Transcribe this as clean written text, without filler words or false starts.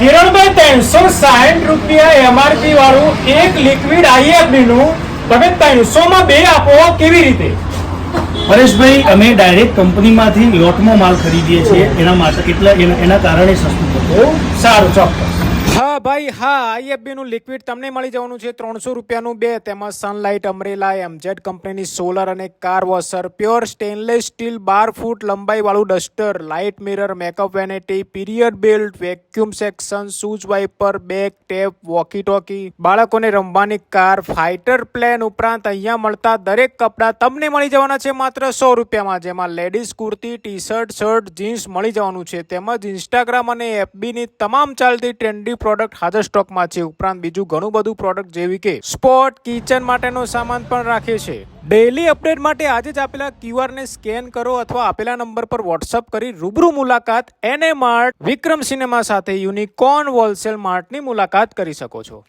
કિરણભાઈ 360 રૂપિયા MRP વાળું એક લિક્વિડ IFB નું તમે 300 માં 2 આપો, કેવી રીતે? પરેશભાઈ, અમે ડાયરેક્ટ કંપનીમાંથી લોટમાં માલ ખરીદીએ છીએ, એના માટે એના કારણે સસ્તું પડે. સારું, ચોક્કસ. હા ભાઈ હા, IFB નું લિક્વિડ તમને મળી જવાનું છે 300 રૂપિયાનું 2. તેમાં સનલાઇટ, અમરેલા, MZ કંપનીની સોલર અને car washer, pure stainless steel 12 foot લંબાઈ વાળું duster, light mirror, makeup vanity, period belt, vacuum section, shoes wiper, bag tape, walkie talkie, બાળકોને રમવાની કાર, ફાઇટર પ્લેન ઉપરાંત અહીંયા મળતા દરેક કપડા તમને મળી જવાના છે માત્ર 100 રૂપિયામાં. જેમાં ladies kurti, T shirt, shirt, jeans મળી જવાનું છે. તેમજ ઇન્સ્ટાગ્રામ અને FB ની તમામ ચાલતી ટ્રેન્ડી પ્રોડક્ટ હાજર સ્ટોકમાં છે. ઉપરાંત બીજું ઘણું બધું પ્રોડક્ટ જેવી કે સ્પોટ, કિચન માટેનો સામાન પણ રાખે છે. ડેઈલી અપડેટ માટે આજે જ આપેલા QR ને સ્કેન કરો અથવા આપેલા નંબર પર વોટ્સઅપ કરી રૂબરૂ મુલાકાત NA માર્ટ, વિક્રમ સિનેમા સાથે યુનિકોર્ન હોલસેલ માર્ટની મુલાકાત કરી શકો છો.